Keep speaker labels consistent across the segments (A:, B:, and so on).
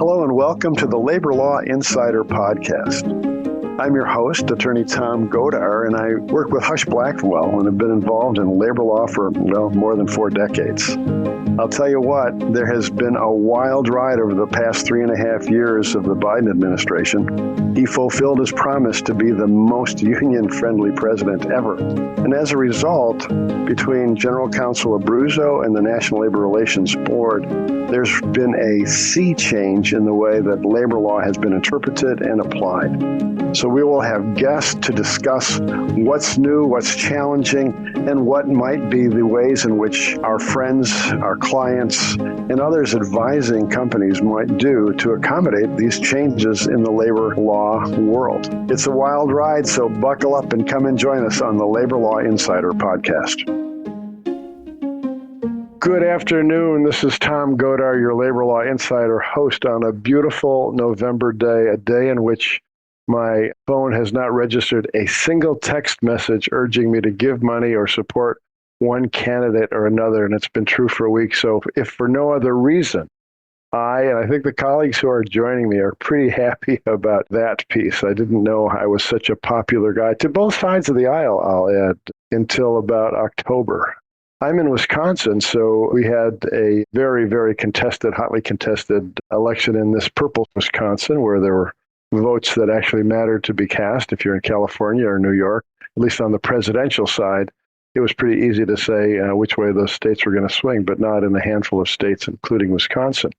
A: Hello and welcome to the Labor Law Insider Podcast. I'm your host, Attorney Tom Godar, and I work with Husch Blackwell and have been involved in labor law for, more than 4 decades. I'll tell you what, there has been a wild ride over the past 3.5 years of the Biden administration. He fulfilled his promise to be the most union-friendly president ever. And as a result, between General Counsel Abruzzo and the National Labor Relations Board, there's been a sea change in the way that labor law has been interpreted and applied. So we will have guests to discuss what's new, what's challenging, and what might be the ways in which our friends, our clients, and others advising companies might do to accommodate these changes in the labor law world. It's a wild ride, so buckle up and come and join us on the Labor Law Insider Podcast. Good afternoon. This is Tom Godar, your Labor Law Insider host on a beautiful November day, a day in which my phone has not registered a single text message urging me to give money or support one candidate or another, and it's been true for a week. So if for no other reason, I think the colleagues who are joining me are pretty happy about that piece. I didn't know I was such a popular guy to both sides of the aisle, I'll add, until about October. I'm in Wisconsin, so we had a very, very contested, hotly contested election in this purple Wisconsin where there were votes that actually mattered to be cast. If you're in California or New York, at least on the presidential side, it was pretty easy to say which way those states were going to swing, but not in a handful of states, including Wisconsin.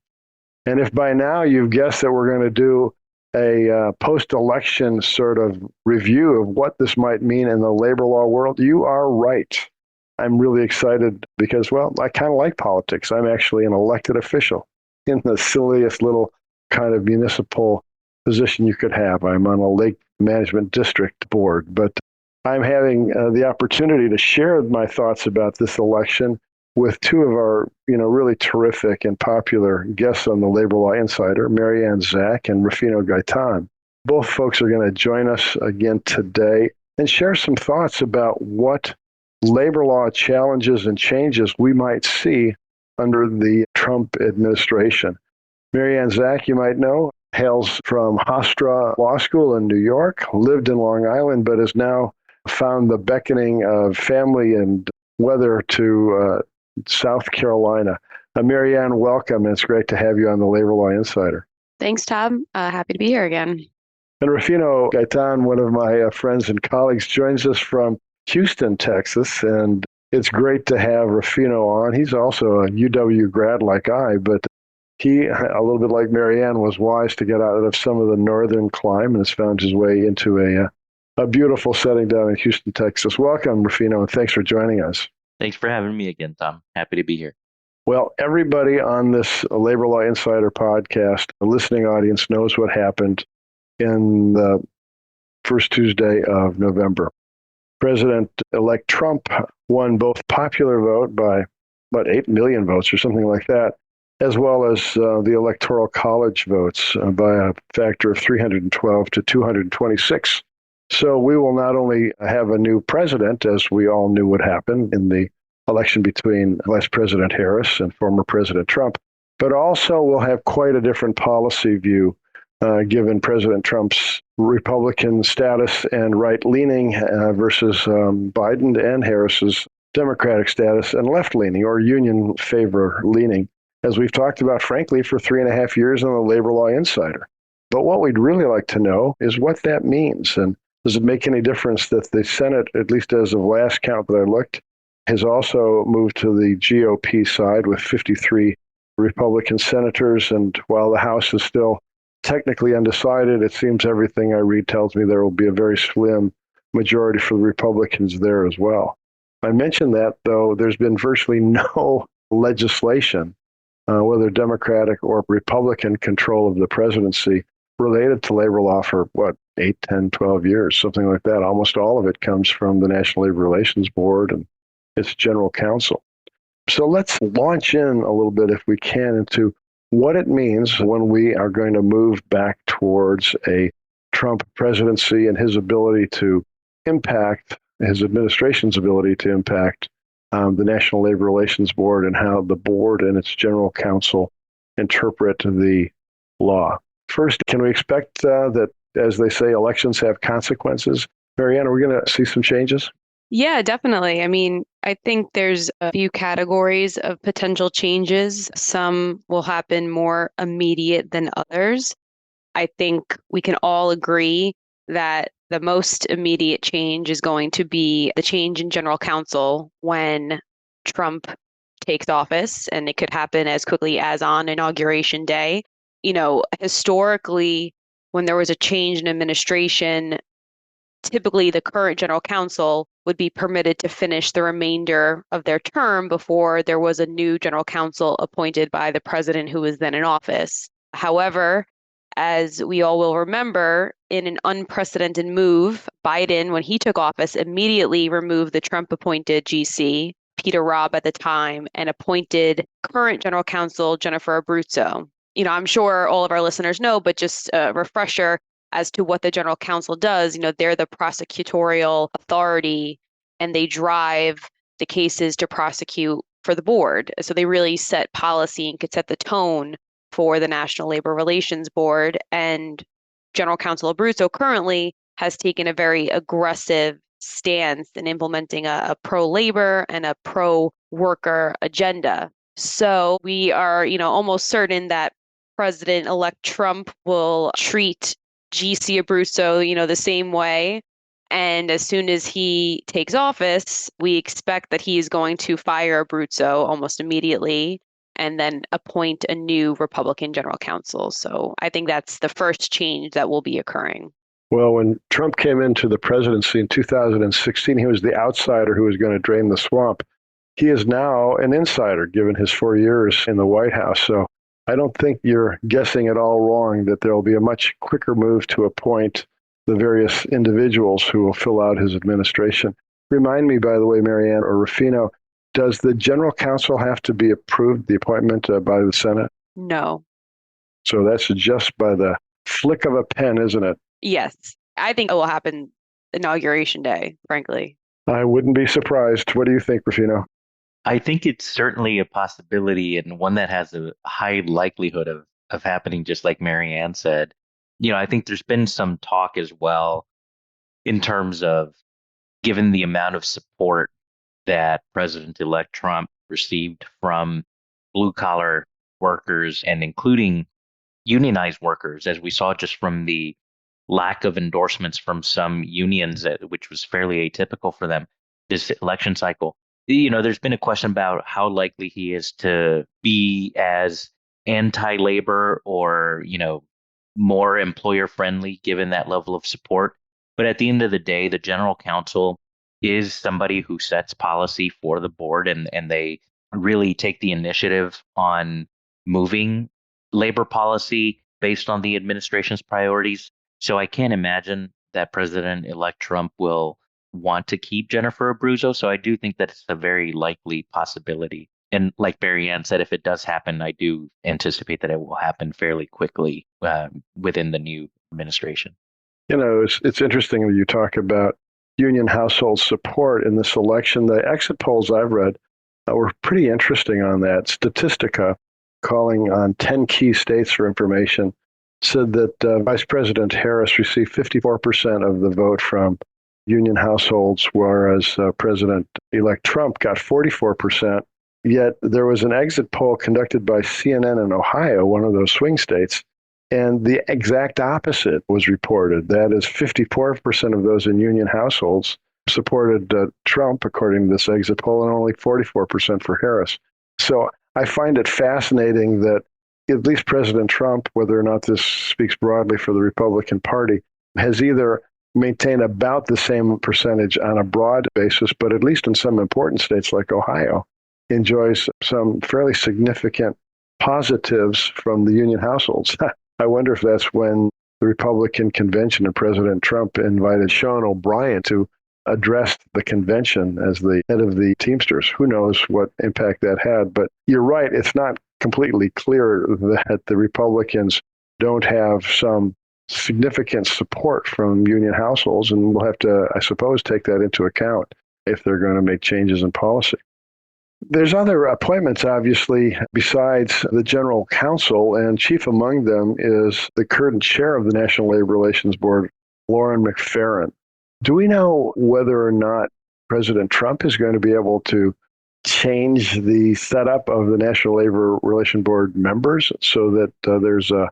A: And if by now you've guessed that we're going to do a post-election sort of review of what this might mean in the labor law world, you are right. I'm really excited because, I kind of like politics. I'm actually an elected official in the silliest little kind of municipal position you could have. I'm on a lake management district board, but I'm having the opportunity to share my thoughts about this election with two of our, really terrific and popular guests on the Labor Law Insider, Marianne Zach and Rufino Gaitan. Both folks are going to join us again today and share some thoughts about what labor law challenges and changes we might see under the Trump administration. Marianne Zach, you might know, hails from Hofstra Law School in New York, lived in Long Island, but has now found the beckoning of family and weather to South Carolina. Marianne, welcome. It's great to have you on the Labor Law Insider.
B: Thanks, Tom. Happy to be here again.
A: And Rufino Gaitan, one of my friends and colleagues, joins us from Houston, Texas, and it's great to have Rufino on. He's also a UW grad like I, but he, a little bit like Marianne, was wise to get out of some of the northern climate and has found his way into a beautiful setting down in Houston, Texas. Welcome, Rufino, and thanks for joining us.
C: Thanks for having me again, Tom. Happy to be here.
A: Well, everybody on this Labor Law Insider podcast, the listening audience, knows what happened in the first Tuesday of November. President-elect Trump won both popular vote by, 8 million votes or something like that, as well as the Electoral College votes by a factor of 312 to 226. So we will not only have a new president, as we all knew would happen in the election between Vice President Harris and former President Trump, but also we'll have quite a different policy view given President Trump's Republican status and right-leaning versus Biden and Harris's Democratic status and left-leaning or union favor-leaning, as we've talked about, frankly, for 3.5 years on the Labor Law Insider. But what we'd really like to know is what that means. And does it make any difference that the Senate, at least as of last count that I looked, has also moved to the GOP side with 53 Republican senators? And while the House is still technically undecided, it seems everything I read tells me there will be a very slim majority for the Republicans there as well. I mentioned that, though, there's been virtually no legislation, whether Democratic or Republican control of the presidency, related to labor law for, 8, 10, 12 years, something like that. Almost all of it comes from the National Labor Relations Board and its General Counsel. So let's launch in a little bit, if we can, into what it means when we are going to move back towards a Trump presidency and his ability to impact, his administration's ability to impact the National Labor Relations Board and how the board and its General Counsel interpret the law. First, can we expect that, as they say, elections have consequences? Marianne, are we going to see some changes?
B: Yeah, definitely. I mean, I think there's a few categories of potential changes. Some will happen more immediate than others. I think we can all agree that the most immediate change is going to be the change in General Counsel when Trump takes office, and it could happen as quickly as on Inauguration Day. Historically, when there was a change in administration, typically the current general counsel would be permitted to finish the remainder of their term before there was a new general counsel appointed by the president who was then in office. However, as we all will remember, in an unprecedented move, Biden, when he took office, immediately removed the Trump appointed GC, Peter Robb at the time, and appointed current general counsel Jennifer Abruzzo. I'm sure all of our listeners know, but just a refresher as to what the general counsel does. They're the prosecutorial authority and they drive the cases to prosecute for the board. So they really set policy and could set the tone for the National Labor Relations Board. And General Counsel Abruzzo currently has taken a very aggressive stance in implementing a pro-labor and a pro-worker agenda. So we are, almost certain that President-elect Trump will treat GC Abruzzo, the same way. And as soon as he takes office, we expect that he is going to fire Abruzzo almost immediately and then appoint a new Republican general counsel. So I think that's the first change that will be occurring.
A: Well, when Trump came into the presidency in 2016, he was the outsider who was going to drain the swamp. He is now an insider, given his 4 years in the White House. So I don't think you're guessing at all wrong that there will be a much quicker move to appoint the various individuals who will fill out his administration. Remind me, by the way, Marianne or Rufino, does the general counsel have to be approved, the appointment by the Senate?
B: No.
A: So that's just by the flick of a pen, isn't it?
B: Yes. I think it will happen Inauguration Day, frankly.
A: I wouldn't be surprised. What do you think, Rufino?
C: I think it's certainly a possibility and one that has a high likelihood of happening, just like Marianne said. I think there's been some talk as well in terms of, given the amount of support that President-elect Trump received from blue-collar workers and including unionized workers, as we saw just from the lack of endorsements from some unions, which was fairly atypical for them this election cycle. There's been a question about how likely he is to be as anti-labor or, more employer-friendly given that level of support. But at the end of the day, the general counsel is somebody who sets policy for the board, and they really take the initiative on moving labor policy based on the administration's priorities. So I can't imagine that President-elect Trump will want to keep Jennifer Abruzzo. So I do think that it's a very likely possibility. And like Marianne said, if it does happen, I do anticipate that it will happen fairly quickly within the new administration.
A: It's interesting that you talk about union household support in this election. The exit polls I've read were pretty interesting on that. Statistica, calling on 10 key states for information, said that Vice President Harris received 54% of the vote from union households, whereas President-elect Trump got 44%. Yet there was an exit poll conducted by CNN in Ohio, one of those swing states, and the exact opposite was reported. That is, 54% of those in union households supported Trump, according to this exit poll, and only 44% for Harris. So I find it fascinating that at least President Trump, whether or not this speaks broadly for the Republican Party, has either maintained about the same percentage on a broad basis, but at least in some important states like Ohio, enjoys some fairly significant positives from the union households. I wonder if that's when the Republican convention and President Trump invited Sean O'Brien to address the convention as the head of the Teamsters. Who knows what impact that had? But you're right, it's not completely clear that the Republicans don't have some significant support from union households, and we'll have to, I suppose, take that into account if they're going to make changes in policy. There's other appointments, obviously, besides the General Counsel, and chief among them is the current chair of the National Labor Relations Board, Lauren McFerrin. Do we know whether or not President Trump is going to be able to change the setup of the National Labor Relations Board members so that there's a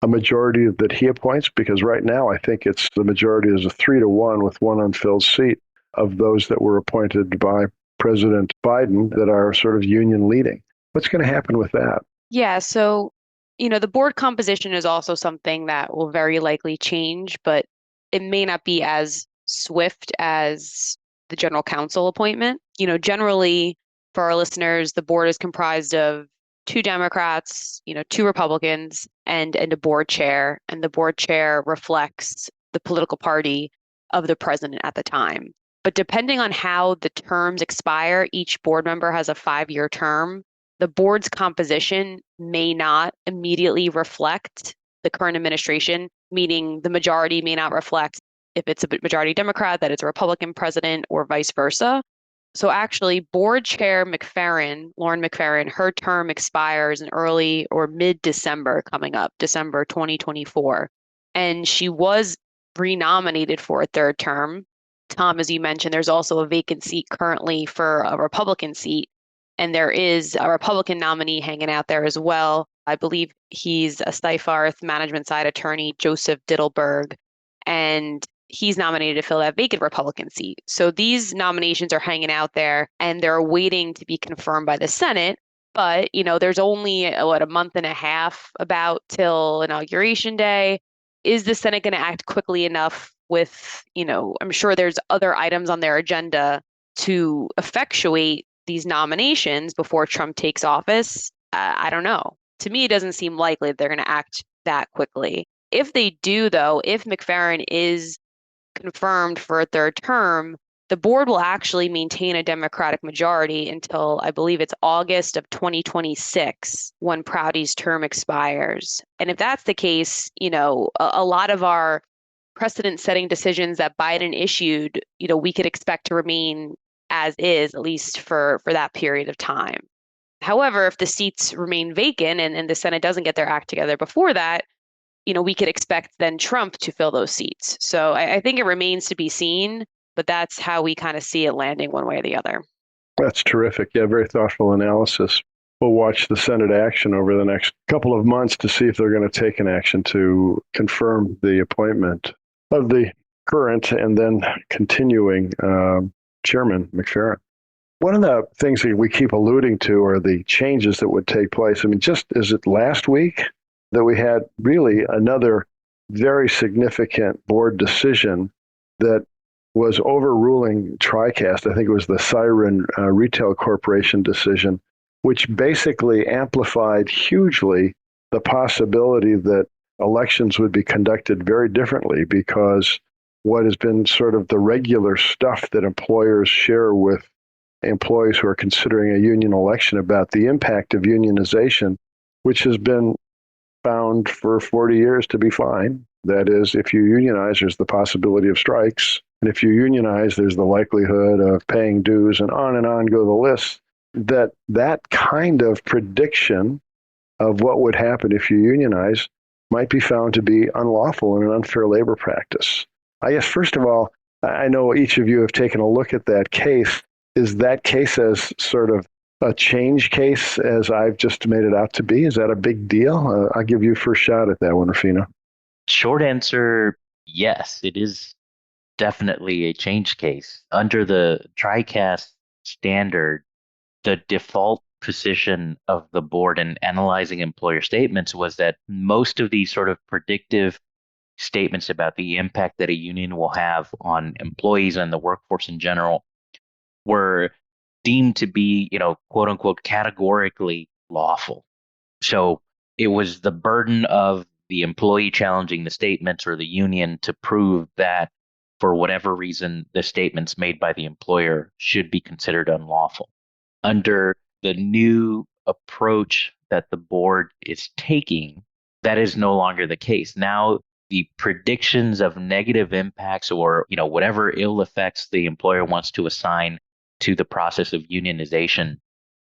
A: majority that he appoints? Because right now, I think it's the majority is a 3-1 with one unfilled seat of those that were appointed by President Biden that are sort of union leading. What's going to happen with that?
B: Yeah, so, the board composition is also something that will very likely change, but it may not be as swift as the general counsel appointment. Generally, for our listeners, the board is comprised of 2 Democrats, 2 Republicans, and a board chair. And the board chair reflects the political party of the president at the time. But depending on how the terms expire, each board member has a 5-year term. The board's composition may not immediately reflect the current administration, meaning the majority may not reflect if it's a majority Democrat, that it's a Republican president or vice versa. So actually, board chair McFerrin, Lauren McFerrin, her term expires in early or mid-December coming up, December 2024. And she was renominated for a 3rd term. Tom, as you mentioned, there's also a vacant seat currently for a Republican seat, and there is a Republican nominee hanging out there as well. I believe he's a Steifarth management side attorney, Joseph Dittelberg, and he's nominated to fill that vacant Republican seat. So these nominations are hanging out there, and they're waiting to be confirmed by the Senate. But, there's only, a month and a half about till Inauguration Day. Is the Senate going to act quickly enough with, I'm sure there's other items on their agenda to effectuate these nominations before Trump takes office? I don't know. To me, it doesn't seem likely that they're going to act that quickly. If they do, though, if McFerrin is confirmed for a 3rd term, the board will actually maintain a Democratic majority until, I believe it's August of 2026, when Prouty's term expires. And if that's the case, a lot of our precedent-setting decisions that Biden issued, we could expect to remain as is, at least for that period of time. However, if the seats remain vacant and the Senate doesn't get their act together before that, we could expect then Trump to fill those seats. So I think it remains to be seen, but that's how we kind of see it landing one way or the other.
A: That's terrific. Yeah, very thoughtful analysis. We'll watch the Senate action over the next couple of months to see if they're going to take an action to confirm the appointment of the current and then continuing Chairman McFerrin. One of the things that we keep alluding to are the changes that would take place. I mean, just is it last week that we had really another very significant board decision that was overruling TriCast. I think it was the Siren Retail Corporation decision, which basically amplified hugely the possibility that elections would be conducted very differently, because what has been sort of the regular stuff that employers share with employees who are considering a union election about the impact of unionization, which has been found for 40 years to be fine. That is, if you unionize, there's the possibility of strikes. And if you unionize, there's the likelihood of paying dues, and on go the list. That kind of prediction of what would happen if you unionize might be found to be unlawful and an unfair labor practice. I guess, first of all, I know each of you have taken a look at that case. Is that case as sort of a change case as I've just made it out to be? Is that a big deal? I'll give you first shot at that one, Rufino.
C: Short answer, yes, it is definitely a change case. Under the TriCast standard, the default position of the board in analyzing employer statements was that most of these sort of predictive statements about the impact that a union will have on employees and the workforce in general were deemed to be, quote unquote, categorically lawful. So it was the burden of the employee challenging the statements or the union to prove that for whatever reason, the statements made by the employer should be considered unlawful. Under the new approach that the board is taking, that is no longer the case. Now, the predictions of negative impacts or, whatever ill effects the employer wants to assign to the process of unionization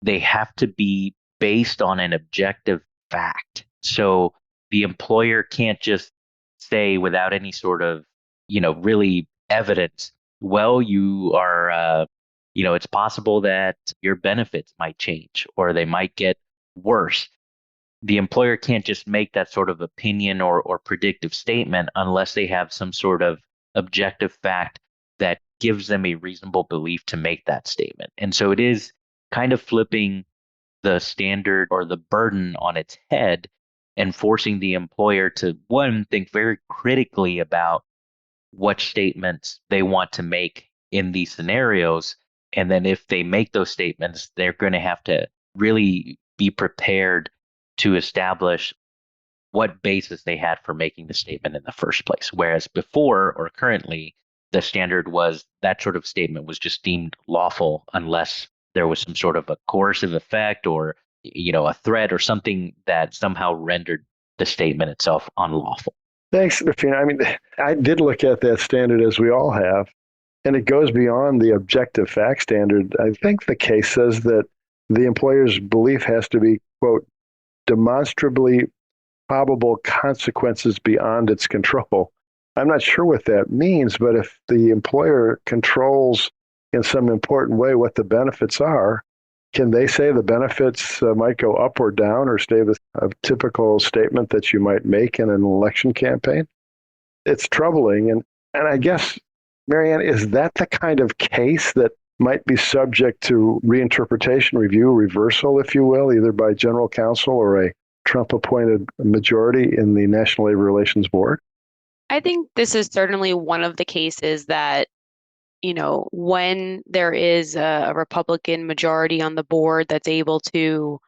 C: they have to be based on an objective fact. So the employer can't just say without any sort of, really evidence, well, you are, it's possible that your benefits might change or they might get worse. The employer can't just make that sort of opinion or predictive statement unless they have some sort of objective fact that gives them a reasonable belief to make that statement. And so it is kind of flipping the standard or the burden on its head and forcing the employer to, one, think very critically about what statements they want to make in these scenarios. And then if they make those statements, they're going to have to really be prepared to establish what basis they had for making the statement in the first place. Whereas before or currently, the standard was that sort of statement was just deemed lawful unless there was some sort of a coercive effect or, a threat or something that somehow rendered the statement itself unlawful.
A: Thanks, Rafina. I mean, I did look at that standard as we all have, and it goes beyond the objective fact standard. I think the case says that the employer's belief has to be, quote, demonstrably probable consequences beyond its control. I'm not sure what that means, but if the employer controls in some important way what the benefits are, can they say the benefits might go up or down or stay a typical statement that you might make in an election campaign? It's troubling. And I guess, Marianne, is that the kind of case that might be subject to reinterpretation, review, reversal, if you will, either by General Counsel or a Trump-appointed majority in the National Labor Relations Board?
B: I think this is certainly one of the cases that, when there is a Republican majority on the board that's able to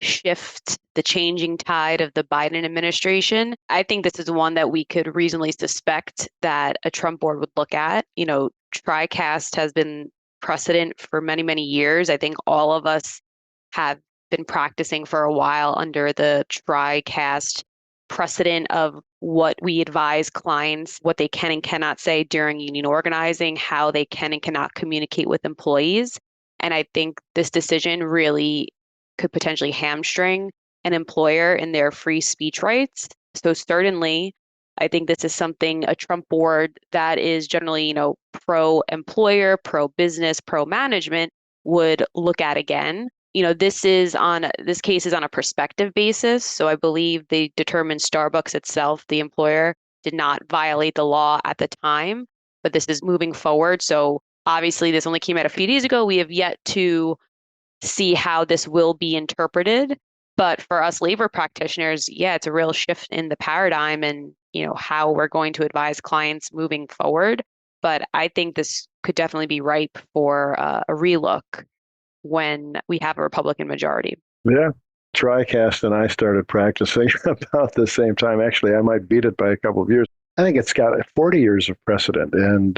B: shift the changing tide of the Biden administration, I think this is one that we could reasonably suspect that a Trump board would look at. TriCast has been precedent for many, many years. I think all of us have been practicing for a while under the TriCast precedent of what we advise clients, what they can and cannot say during union organizing, how they can and cannot communicate with employees. And I think this decision really could potentially hamstring an employer in their free speech rights. So certainly, I think this is something a Trump board that is generally, pro-employer, pro-business, pro-management would look at again. This case is on a prospective basis. So I believe they determined Starbucks itself, the employer, did not violate the law at the time, but this is moving forward. So obviously this only came out a few days ago. We have yet to see how this will be interpreted. But for us labor practitioners, yeah, it's a real shift in the paradigm and, how we're going to advise clients moving forward. But I think this could definitely be ripe for a relook when we have a Republican majority.
A: Yeah. TriCast and I started practicing about the same time. Actually, I might beat it by a couple of years. I think it's got 40 years of precedent. And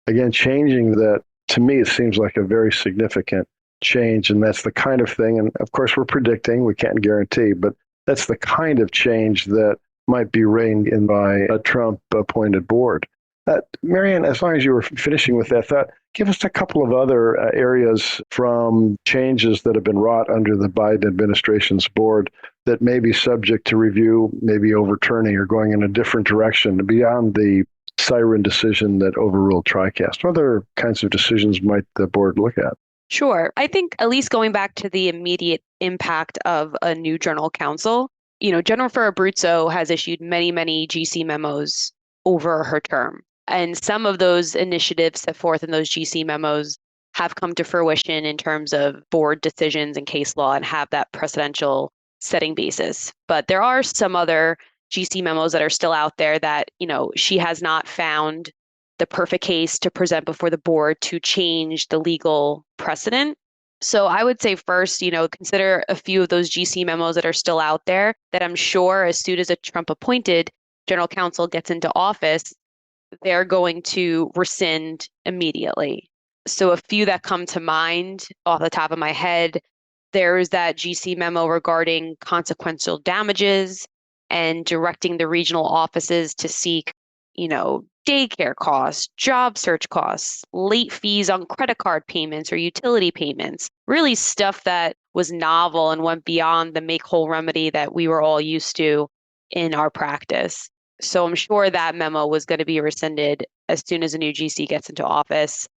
A: again, changing that, to me, it seems like a very significant change. And that's the kind of thing, and of course we're predicting, we can't guarantee, but that's the kind of change that might be reined in by a Trump-appointed board. Marianne, as long as you were finishing with that thought, give us a couple of other areas from changes that have been wrought under the Biden administration's board that may be subject to review, maybe overturning or going in a different direction beyond the siren decision that overruled TriCast. What other kinds of decisions might the board look at?
B: Sure. I think at least going back to the immediate impact of a new general counsel, Jennifer Abruzzo has issued many, many GC memos over her term. And some of those initiatives set forth in those GC memos have come to fruition in terms of board decisions and case law and have that precedential setting basis. But there are some other GC memos that are still out there that, she has not found the perfect case to present before the board to change the legal precedent. So I would say first, consider a few of those GC memos that are still out there that I'm sure as soon as a Trump appointed general counsel gets into office, they're going to rescind immediately. So a few that come to mind off the top of my head, there's that GC memo regarding consequential damages and directing the regional offices to seek, daycare costs, job search costs, late fees on credit card payments or utility payments, really stuff that was novel and went beyond the make whole remedy that we were all used to in our practice. So I'm sure that memo was going to be rescinded as soon as a new GC gets into office.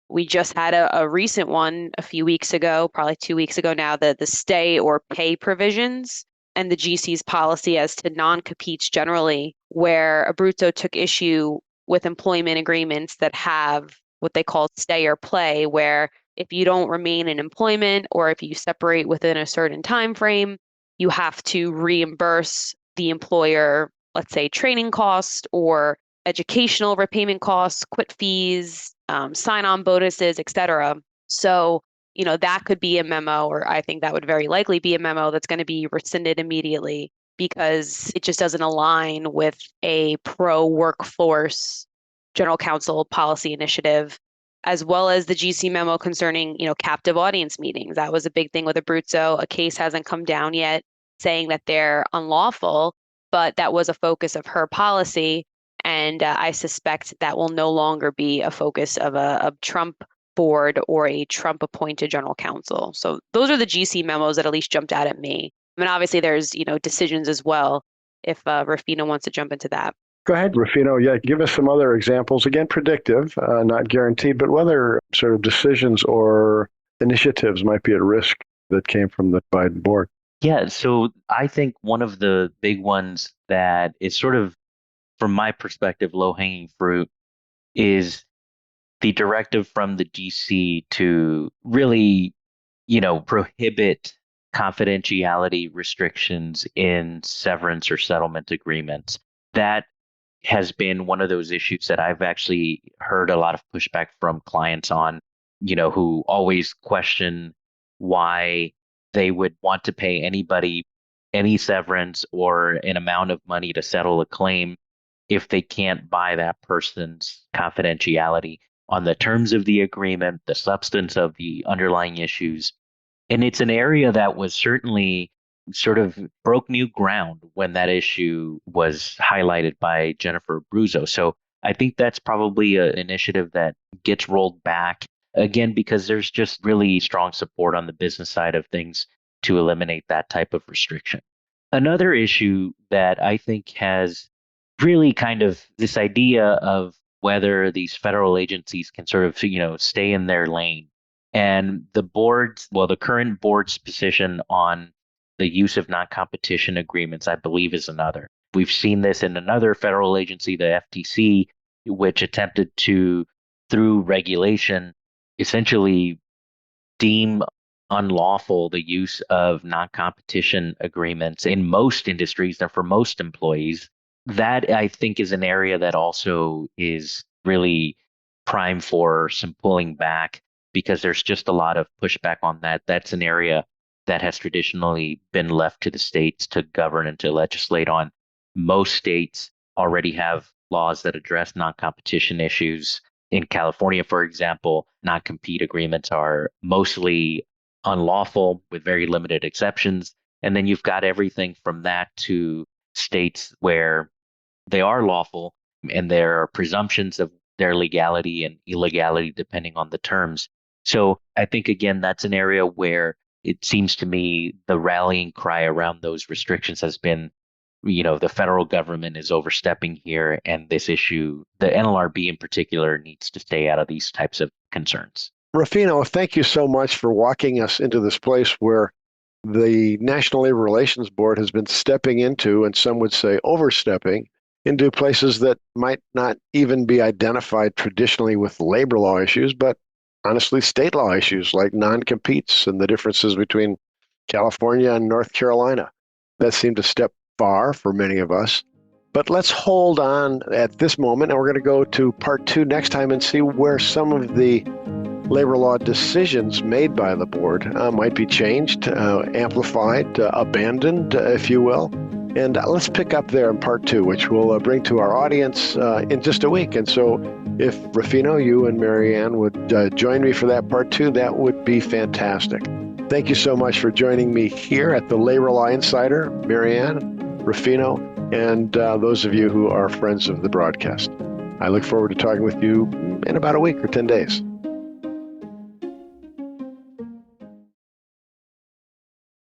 B: We just had a recent one a few weeks ago, probably 2 weeks ago now, the stay or pay provisions and the GC's policy as to non-competes generally, where Abruzzo took issue with employment agreements that have what they call stay or play, where if you don't remain in employment or if you separate within a certain time frame, you have to reimburse the employer, let's say training costs or educational repayment costs, quit fees, sign-on bonuses, etc. So, that could be a memo, or I think that would very likely be a memo that's going to be rescinded immediately because it just doesn't align with a pro-workforce general counsel policy initiative, as well as the GC memo concerning, captive audience meetings. That was a big thing with Abruzzo. A case hasn't come down yet saying that they're unlawful, but that was a focus of her policy. And I suspect that will no longer be a focus of a Trump board or a Trump appointed general counsel. So those are the GC memos that at least jumped out at me. I mean, obviously there's, decisions as well, if Rufino wants to jump into that.
A: Go ahead, Rufino. Yeah, give us some other examples. Again, predictive, not guaranteed, but whether sort of decisions or initiatives might be at risk that came from the Biden board.
C: Yeah, so I think one of the big ones that is sort of, from my perspective, low-hanging fruit is the directive from the GC to really, prohibit confidentiality restrictions in severance or settlement agreements. That has been one of those issues that I've actually heard a lot of pushback from clients on, who always question why they would want to pay anybody any severance or an amount of money to settle a claim if they can't buy that person's confidentiality on the terms of the agreement, the substance of the underlying issues. And it's an area that was certainly sort of broke new ground when that issue was highlighted by Jennifer Abruzzo. So I think that's probably an initiative that gets rolled back, again, because there's just really strong support on the business side of things to eliminate that type of restriction. Another issue that I think has really kind of this idea of whether these federal agencies can sort of, stay in their lane. And the current board's position on the use of non-competition agreements, I believe, is another. We've seen this in another federal agency, the FTC, which attempted to, through regulation, essentially deem unlawful the use of non-competition agreements in most industries and for most employees. That, I think, is an area that also is really prime for some pulling back because there's just a lot of pushback on that. That's an area that has traditionally been left to the states to govern and to legislate on. Most states already have laws that address non-competition issues. In California, for example, non-compete agreements are mostly unlawful with very limited exceptions. And then you've got everything from that to states where they are lawful and there are presumptions of their legality and illegality depending on the terms. So I think, again, that's an area where it seems to me the rallying cry around those restrictions has been, the federal government is overstepping here, and this issue, the NLRB in particular, needs to stay out of these types of concerns.
A: Rufino, thank you so much for walking us into this place where the National Labor Relations Board has been stepping into, and some would say overstepping, into places that might not even be identified traditionally with labor law issues, but honestly state law issues like non-competes and the differences between California and North Carolina. That seemed to step far for many of us. But let's hold on at this moment, and we're going to go to part 2 next time and see where some of the labor law decisions made by the board might be changed, amplified, abandoned, if you will. And let's pick up there in part 2, which we'll bring to our audience in just a week. And so if Rufino, you and Marianne would join me for that part 2, that would be fantastic. Thank you so much for joining me here at the Labor Law Insider, Marianne, Rufino, and those of you who are friends of the broadcast. I look forward to talking with you in about a week or 10 days.